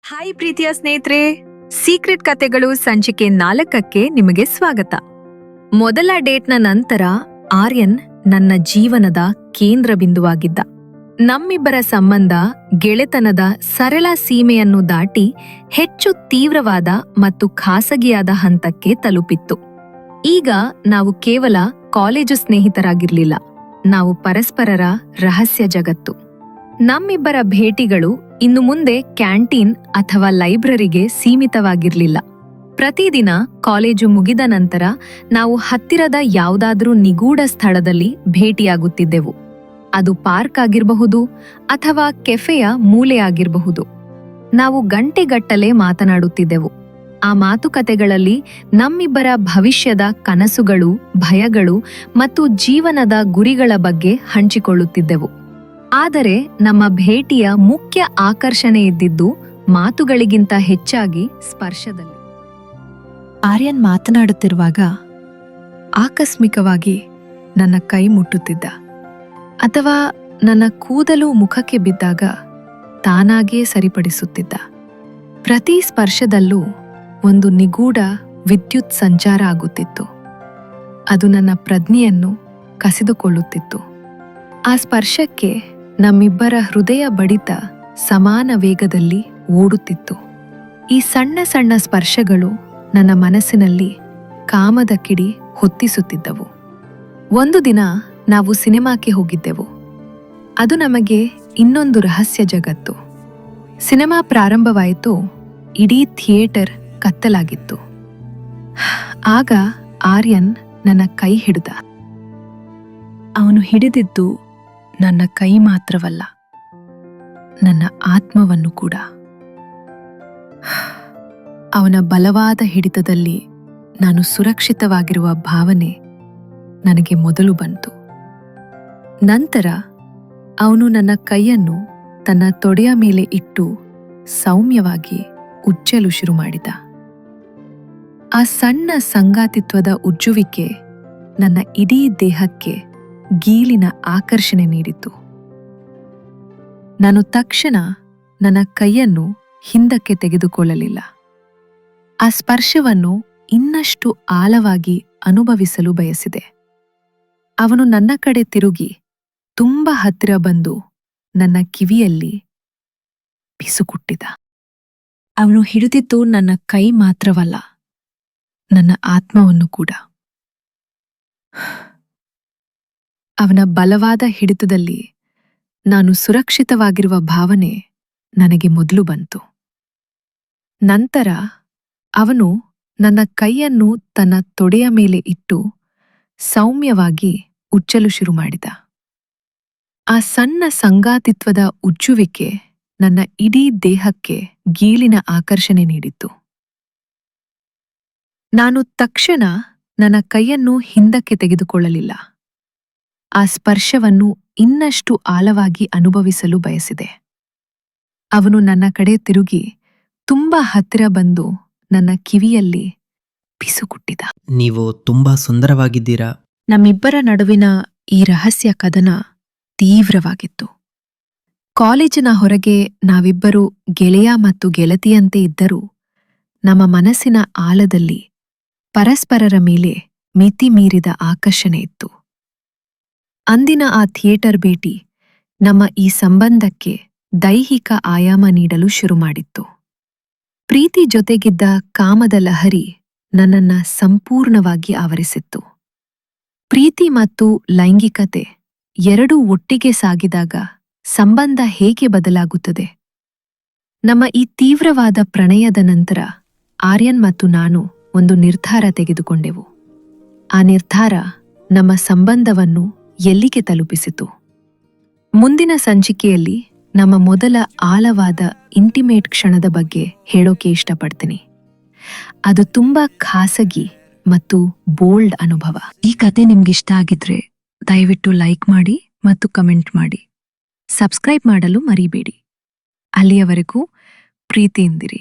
Hi ಪ್ರೀತಿಯ ಸ್ನೇಹಿತರೆ, secret ಕತೆಗಳು ಸಂಚಿಕೆ 4ಕ್ಕೆ ನಿಮಗೆ ಸ್ವಾಗತ. ಮೊದಲ ಡೇಟ್ನ ನಂತರ ಆರ್ಯನ್ ನನ್ನ ಜೀವನದ ಕೇಂದ್ರ ಬಿಂದುವಾಗಿದ್ದ. ನಮ್ಮಿಬ್ಬರ ಸಂಬಂಧ ಗೆಳೆತನದ ಸರಳ ಸೀಮೆಯನ್ನು ದಾಟಿ ಹೆಚ್ಚು ತೀವ್ರವಾದ ಮತ್ತು ಖಾಸಗಿಯಾದ ಹಂತಕ್ಕೆ ತಲುಪಿತ್ತು. ಈಗ ನಾವು ಕೇವಲ ಕಾಲೇಜು ಸ್ನೇಹಿತರಾಗಿರ್ಲಿಲ್ಲ, ನಾವು ಪರಸ್ಪರರ ರಹಸ್ಯ ಜಗತ್ತು. ನಮ್ಮಿಬ್ಬರ ಭೇಟಿಗಳು ಇನ್ನು ಮುಂದೆ ಕ್ಯಾಂಟೀನ್ ಅಥವಾ ಲೈಬ್ರರಿಗೆ ಸೀಮಿತವಾಗಿರ್ಲಿಲ್ಲ. ಪ್ರತಿದಿನ ಕಾಲೇಜು ಮುಗಿದ ನಂತರ ನಾವು ಹತ್ತಿರದ ಯಾವುದಾದ್ರೂ ನಿಗೂಢ ಸ್ಥಳದಲ್ಲಿ ಭೇಟಿಯಾಗುತ್ತಿದ್ದೆವು. ಅದು ಪಾರ್ಕ್ ಆಗಿರಬಹುದು ಅಥವಾ ಕೆಫೆಯ ಮೂಲೆಯಾಗಿರಬಹುದು. ನಾವು ಗಂಟೆಗಟ್ಟಲೆ ಮಾತನಾಡುತ್ತಿದ್ದೆವು. ಆ ಮಾತುಕತೆಗಳಲ್ಲಿ ನಮ್ಮಿಬ್ಬರ ಭವಿಷ್ಯದ ಕನಸುಗಳು, ಭಯಗಳು ಮತ್ತು ಜೀವನದ ಗುರಿಗಳ ಬಗ್ಗೆ ಹಂಚಿಕೊಳ್ಳುತ್ತಿದ್ದೆವು. ಆದರೆ ನಮ್ಮ ಭೇಟಿಯ ಮುಖ್ಯ ಆಕರ್ಷಣೆ ಇದ್ದಿದ್ದು ಮಾತುಗಳಿಗಿಂತ ಹೆಚ್ಚಾಗಿ ಸ್ಪರ್ಶದಲ್ಲಿ. ಆರ್ಯನ್ ಮಾತನಾಡುತ್ತಿರುವಾಗ ಆಕಸ್ಮಿಕವಾಗಿ ನನ್ನ ಕೈ ಮುಟ್ಟುತ್ತಿದ್ದ, ಅಥವಾ ನನ್ನ ಕೂದಲು ಮುಖಕ್ಕೆ ಬಿದ್ದಾಗ ತಾನಾಗೇ ಸರಿಪಡಿಸುತ್ತಿದ್ದ. ಪ್ರತಿ ಸ್ಪರ್ಶದಲ್ಲೂ ಒಂದು ನಿಗೂಢ ವಿದ್ಯುತ್ ಸಂಚಾರ ಆಗುತ್ತಿತ್ತು. ಅದು ನನ್ನ ಪ್ರಜ್ಞೆಯನ್ನು ಕಸಿದುಕೊಳ್ಳುತ್ತಿತ್ತು. ಆ ಸ್ಪರ್ಶಕ್ಕೆ ನಮ್ಮಿಬ್ಬರ ಹೃದಯ ಬಡಿತ ಸಮಾನ ವೇಗದಲ್ಲಿ ಓಡುತ್ತಿತ್ತು. ಈ ಸಣ್ಣ ಸಣ್ಣ ಸ್ಪರ್ಶಗಳು ನನ್ನ ಮನಸ್ಸಿನಲ್ಲಿ ಕಾಮದ ಕಿಡಿ ಹೊತ್ತಿಸುತ್ತಿದ್ದವು. ಒಂದು ದಿನ ನಾವು ಸಿನಿಮಾಕ್ಕೆ ಹೋಗಿದ್ದೆವು. ಅದು ನಮಗೆ ಇನ್ನೊಂದು ರಹಸ್ಯ ಜಗತ್ತು. ಸಿನಿಮಾ ಪ್ರಾರಂಭವಾಯಿತು. ಇಡೀ ಥಿಯೇಟರ್ ಕತ್ತಲಾಗಿತ್ತು. ಆಗ ಆರ್ಯನ್ ನನ್ನ ಕೈ ಹಿಡಿದ. ಅವನು ಹಿಡಿದಿದ್ದು ನನ್ನ ಕೈ ಮಾತ್ರವಲ್ಲ, ನನ್ನ ಆತ್ಮವನ್ನು ಕೂಡ. ಅವನ ಬಲವಾದ ಹಿಡಿತದಲ್ಲಿ ನಾನು ಸುರಕ್ಷಿತವಾಗಿರುವ ಭಾವನೆ ನನಗೆ ಮೊದಲು ಬಂತು. ನಂತರ ಅವನು ನನ್ನ ಕೈಯನ್ನು ತನ್ನ ತೊಡೆಯ ಮೇಲೆ ಇಟ್ಟು ಸೌಮ್ಯವಾಗಿ ಉಜ್ಜಲು ಶುರು ಮಾಡಿದ. ಆ ಸಣ್ಣ ಸಂಗಾತಿತ್ವದ ಉಜ್ಜುವಿಕೆ ನನ್ನ ಇಡೀ ದೇಹಕ್ಕೆ ಗೀಲಿನ ಆಕರ್ಷಣೆ ನೀಡಿತು. ನಾನು ತಕ್ಷಣ ನನ್ನ ಕೈಯನ್ನು ಹಿಂದಕ್ಕೆ ತೆಗೆದುಕೊಳ್ಳಲಿಲ್ಲ. ಆ ಸ್ಪರ್ಶವನ್ನು ಇನ್ನಷ್ಟು ಆಳವಾಗಿ ಅನುಭವಿಸಲು ಬಯಸಿದೆ. ಅವನು ನನ್ನ ಕಡೆ ತಿರುಗಿ ತುಂಬ ಹತ್ತಿರ ಬಂದು ನನ್ನ ಕಿವಿಯಲ್ಲಿ ಪಿಸುಕುಟ್ಟಿದ. ಅವನು ಹಿಡಿದಿದ್ದು ನನ್ನ ಕೈ ಮಾತ್ರವಲ್ಲ, ನನ್ನ ಆತ್ಮವನ್ನು ಕೂಡ. ಅವನ ಬಲವಾದ ಹಿಡಿತದಲ್ಲಿ ನಾನು ಸುರಕ್ಷಿತವಾಗಿರುವ ಭಾವನೆ ನನಗೆ ಮೊದಲು ಬಂತು. ನಂತರ ಅವನು ನನ್ನ ಕೈಯನ್ನು ತನ್ನ ತೊಡೆಯ ಮೇಲೆ ಇಟ್ಟು ಸೌಮ್ಯವಾಗಿ ಉಜ್ಜಲು ಶುರು ಮಾಡಿದ. ಆ ಸಣ್ಣ ಸಂಗಾತಿತ್ವದ ಉಜ್ಜುವಿಕೆ ನನ್ನ ಇಡೀ ದೇಹಕ್ಕೆ ಗೀಲಿನ ಆಕರ್ಷಣೆ ನೀಡಿತು. ನಾನು ತಕ್ಷಣ ನನ್ನ ಕೈಯನ್ನು ಹಿಂದಕ್ಕೆ ತೆಗೆದುಕೊಳ್ಳಲಿಲ್ಲ. ಆ ಸ್ಪರ್ಶವನ್ನು ಇನ್ನಷ್ಟು ಆಳವಾಗಿ ಅನುಭವಿಸಲು ಬಯಸಿದೆ. ಅವನು ನನ್ನ ಕಡೆ ತಿರುಗಿ ತುಂಬಾ ಹತ್ತಿರ ಬಂದು ನನ್ನ ಕಿವಿಯಲ್ಲಿ ಪಿಸುಕುಟ್ಟಿದ. ನೀವು ತುಂಬಾ ಸುಂದರವಾಗಿದ್ದೀರಾ. ನಮ್ಮಿಬ್ಬರ ನಡುವಿನ ಈ ರಹಸ್ಯ ಕದನ ತೀವ್ರವಾಗಿತ್ತು. ಕಾಲೇಜಿನ ಹೊರಗೆ ನಾವಿಬ್ಬರು ಗೆಳೆಯ ಮತ್ತು ಗೆಳತಿಯಂತೆ ಇದ್ದರೂ ನಮ್ಮ ಮನಸ್ಸಿನ ಆಳದಲ್ಲಿ ಪರಸ್ಪರರ ಮೇಲೆ ಮಿತಿ ಮೀರಿದ ಆಕರ್ಷಣೆ ಇತ್ತು. ಅಂದಿನ ಆ ಥಿಯೇಟರ್ ಭೇಟಿ ನಮ್ಮ ಈ ಸಂಬಂಧಕ್ಕೆ ದೈಹಿಕ ಆಯಾಮ ನೀಡಲು ಶುರುಮಾಡಿತ್ತು. ಪ್ರೀತಿ ಜೊತೆಗಿದ್ದ ಕಾಮದ ಲಹರಿ ನನ್ನನ್ನ ಸಂಪೂರ್ಣವಾಗಿ ಆವರಿಸಿತ್ತು. ಪ್ರೀತಿ ಮತ್ತು ಲೈಂಗಿಕತೆ ಎರಡೂ ಒಟ್ಟಿಗೆ ಸಾಗಿದಾಗ ಸಂಬಂಧ ಹೇಗೆ ಬದಲಾಗುತ್ತದೆ? ನಮ್ಮ ಈ ತೀವ್ರವಾದ ಪ್ರಣಯದ ನಂತರ ಆರ್ಯನ್ ಮತ್ತು ನಾನು ಒಂದು ನಿರ್ಧಾರ ತೆಗೆದುಕೊಂಡೆವು. ಆ ನಿರ್ಧಾರ ನಮ್ಮ ಸಂಬಂಧವನ್ನು ಎಲ್ಲಿಗೆ ತಲುಪಿಸಿತು? ಮುಂದಿನ ಸಂಚಿಕೆಯಲ್ಲಿ ನಮ್ಮ ಮೊದಲ ಆಳವಾದ ಇಂಟಿಮೇಟ್ ಕ್ಷಣದ ಬಗ್ಗೆ ಹೇಳೋಕೆ ಇಷ್ಟಪಡ್ತೀನಿ. ಅದು ತುಂಬಾ ಖಾಸಗಿ ಮತ್ತು ಬೋಲ್ಡ್ ಅನುಭವ. ಈ ಕತೆ ನಿಮ್ಗಿಷ್ಟ ಆಗಿದ್ರೆ ದಯವಿಟ್ಟು ಲೈಕ್ ಮಾಡಿ ಮತ್ತು ಕಮೆಂಟ್ ಮಾಡಿ. ಸಬ್ಸ್ಕ್ರೈಬ್ ಮಾಡಲು ಮರಿಬೇಡಿ. ಅಲ್ಲಿಯವರೆಗೂ ಪ್ರೀತಿಯಿಂದಿರಿ.